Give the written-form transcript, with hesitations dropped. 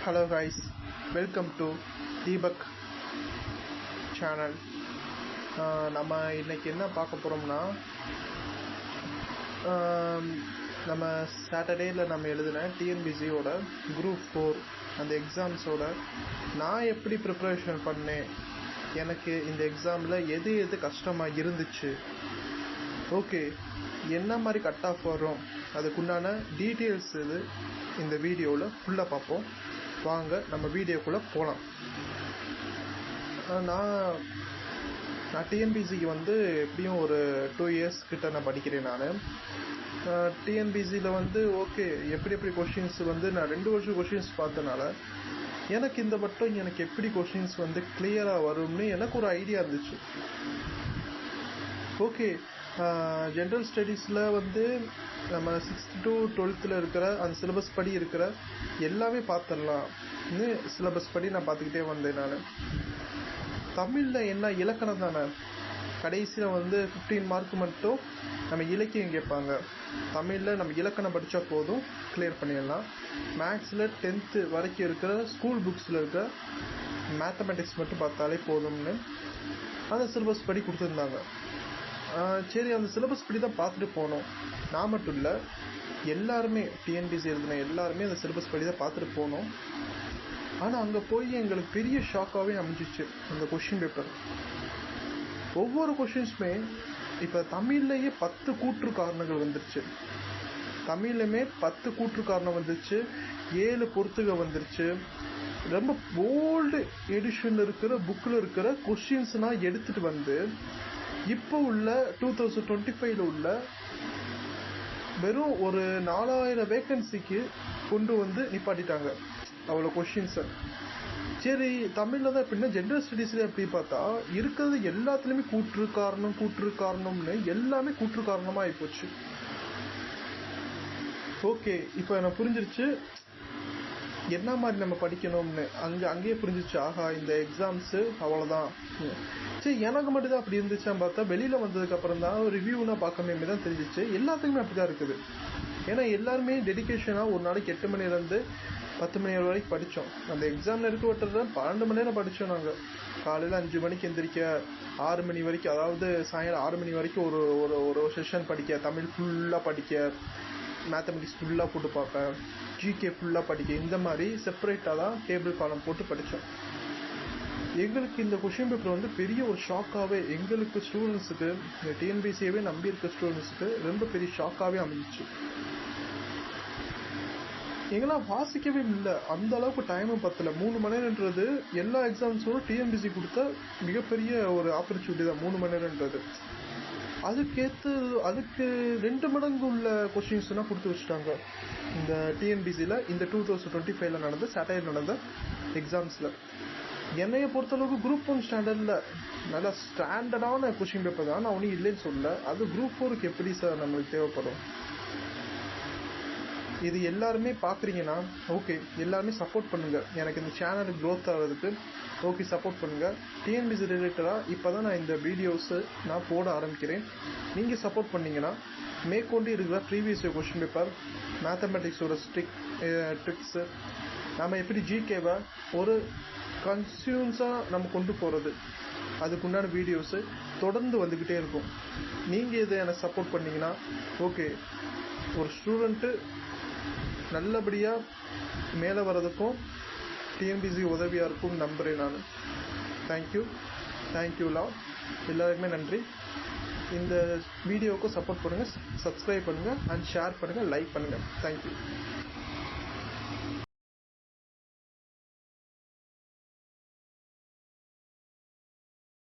Hello guys, welcome to Deepak channel. நம்ம இன்னைக்கு என்ன பார்க்க போகிறோம்னா, நம்ம சாட்டர்டேயில் நம்ம எழுதின டிஎன்பிசியோட குரூப் 4 அந்த எக்ஸாம்ஸோட நான் எப்படி ப்ரிப்ரேஷன் பண்ணேன், எனக்கு இந்த எக்ஸாமில் எது எது கஷ்டமாக இருந்துச்சு, ஓகே என்ன மாதிரி கட் ஆஃப் வரும், அதுக்குண்டான டீட்டெயில்ஸ் இது இந்த வீடியோவில் ஃபுல்லாக பார்ப்போம். வாங்க நம்ம வீடியோக்குள்ளே போகலாம். நான் டிஎன்பிசிக்கு எப்படியும் ஒரு 2 years கிட்ட நான் படிக்கிறேன். நான் டிஎன்பிசியில் ஓகே எப்படி கொஷின்ஸ் நான் 2 வருஷம் கொஷின்ஸ் பார்த்தனால எனக்கு இந்த மட்டும் எனக்கு எப்படி கொஷின்ஸ் கிளியராக வரும்னு எனக்கு ஒரு ஐடியா இருந்துச்சு. ஓகே, ஜென்ரல் ஸ்டடீஸில் நம்ம 6th to 12th இருக்கிற அந்த சிலபஸ் படி இருக்கிற எல்லாமே பார்த்துடலாம்னு சிலபஸ் படி நான் பார்த்துக்கிட்டே வந்தேன். நான் தமிழில் என்ன இலக்கணம் தானே, கடைசியில் 15 மார்க் மட்டும் நம்ம இலக்கியம் கேட்பாங்க. தமிழில் நம்ம இலக்கணம் படித்தா போதும், கிளியர் பண்ணிடலாம். மேக்ஸில் 10th வரைக்கும் இருக்கிற ஸ்கூல் புக்ஸில் இருக்கிற மேத்தமெட்டிக்ஸ் மட்டும் பார்த்தாலே போதும்னு அந்த சிலபஸ் படி கொடுத்துருந்தாங்க. சரி, அந்த சிலபஸ் படி தான் பார்த்துட்டு போனோம். நான் மட்டும் இல்லை, எல்லாருமே டிஎன்பிசி எழுதின எல்லாருமே அந்த சிலபஸ் படி தான் பார்த்துட்டு போனோம். ஆனால் அங்கே போய் எங்களுக்கு பெரிய ஷாக்காகவே அமைஞ்சிச்சு அந்த கொஷின் பேப்பர். ஒவ்வொரு கொஷின்ஸுமே இப்போ தமிழ்லேயே 10 கூற்று காரணங்கள் வந்துருச்சு. தமிழ்லையுமே 10 கூற்று காரணம் வந்துருச்சு, 7 பொறுத்துக வந்துருச்சு. ரொம்ப போல்டு எடிஷனில் இருக்கிற புக்கில் இருக்கிற கொஷின்ஸ்னால் எடுத்துகிட்டு இப்போ உள்ள 2025 உள்ள வெறும் ஒரு 4000 வேக்கன்சிக்கு கொண்டு நிப்பாட்டிட்டாங்க அவ்வளோ கொஷின்ஸை. சரி, தமிழில் தான் எப்படின்னா ஜென்ரல் ஸ்டடீஸில் எப்படி பார்த்தா இருக்கிறது எல்லாத்துலேயுமே கூற்று காரணம்னு எல்லாமே கூற்று காரணமாக ஆகிப்போச்சு. ஓகே, இப்போ எனக்கு புரிஞ்சிருச்சு என்ன மாதிரி நம்ம படிக்கணும்னு. அங்கேயே புரிஞ்சிச்சு, ஆஹா இந்த எக்ஸாம்ஸு அவ்வளோதான். சரி, எனக்கு மட்டும்தான் அப்படி இருந்துச்சான்னு பார்த்தா வெளியில் வந்ததுக்கப்புறம் தான் ரிவ்யூனா பார்க்கமே தான் தெரிஞ்சிச்சு எல்லாத்துக்குமே அப்படி தான் இருக்குது. ஏன்னா எல்லாருமே டெடிக்கேஷனாக ஒரு நாளைக்கு 8 மணிலேருந்து 10 மணி வரைக்கும் படித்தோம். அந்த எக்ஸாமில் இருக்க விட்டுறது 12 மணி நேரம் படித்தோம். நாங்கள் காலையில் 5 மணிக்கு எந்திரிக்க 6 மணி வரைக்கும், அதாவது சாயங்காலம் 6 மணி வரைக்கும் ஒரு ஒரு ஒரு செஷன் படிக்க, தமிழ் ஃபுல்லாக படிக்க, மேத்தமெட்டிக்ஸ் ஃபுல்லாக போட்டு பார்ப்பேன், ஜிகே ஃபுல்லாக படிக்க, இந்த மாதிரி செப்பரேட்டாக தான் டேபிள் காலம் போட்டு படித்தோம். எங்களுக்கு இந்த கொஷின் பேப்பர் பெரிய ஒரு ஷாக்காகவே, எங்களுக்கு ஸ்டூடெண்ட்ஸுக்கு, இந்த டிஎன்பிசியவே நம்பி இருக்க ஸ்டூடெண்ட்ஸுக்கு ரொம்ப பெரிய ஷாக்காகவே அமைஞ்சிச்சு. எங்களாம் வாசிக்கவே இல்லை, அந்த அளவுக்கு டைமும் பத்தலை. 3 மணி நேரம்ன்றது எல்லா எக்ஸாம்ஸோட டிஎன்பிசி கொடுத்த மிகப்பெரிய ஒரு ஆப்பர்ச்சுனிட்டி தான் 3 மணி நேரம்ன்றது. அதுக்கு 2 மடங்கு உள்ள கொஸ்டின்ஸ்லாம் கொடுத்து வச்சுட்டாங்க இந்த டிஎன்பிசியில். இந்த 2025 நடந்த சாட்டர்டே நடந்த எக்ஸாம்ஸில் என்னையை பொறுத்தளவுக்கு குரூப் 1 ஸ்டாண்டர்டில் நல்லா ஸ்டாண்டர்டான கொஷின் பேப்பர் தான், நான் ஒன்றும் இல்லைன்னு சொல்லல. அது குரூப் 4க்கு எப்படி சார் நம்மளுக்கு தேவைப்படும். இது எல்லாருமே பார்க்குறீங்கன்னா ஓகே, எல்லாருமே சப்போர்ட் பண்ணுங்கள். எனக்கு இந்த சேனலுக்கு க்ரோத் ஆகிறதுக்கு ஓகே சப்போர்ட் பண்ணுங்கள். டிஎன்பிசி ரிலேட்டடாக இப்போ தான் நான் இந்த வீடியோஸு நான் போட ஆரம்பிக்கிறேன். நீங்கள் சப்போர்ட் பண்ணிங்கன்னா மேற்கொண்டு இருக்கிற ப்ரீவியஸ் கொஷின் பேப்பர், மேத்தமெட்டிக்ஸோட ட்ரிக்ஸு, நம்ம எப்படி ஜிகேவை ஒரு கன்சியூன்ஸாக நம்ம கொண்டு போகிறது, அதுக்குண்டான வீடியோஸு தொடர்ந்து வந்துக்கிட்டே இருக்கும். நீங்கள் இதை எனக்கு சப்போர்ட் பண்ணிங்கன்னா ஓகே, ஒரு ஸ்டூடெண்ட்டு நல்லபடியாக மேலே வர்றதுக்கும் டிஎன்பிசி உதவியாக இருக்கும் நம்புகிறேன் நான். தேங்க்யூலா, எல்லாருக்குமே நன்றி. இந்த வீடியோவுக்கும் சப்போர்ட் பண்ணுங்கள், சப்ஸ்கிரைப் பண்ணுங்கள் அண்ட் ஷேர் பண்ணுங்கள், லைக் பண்ணுங்கள். தேங்க்யூ.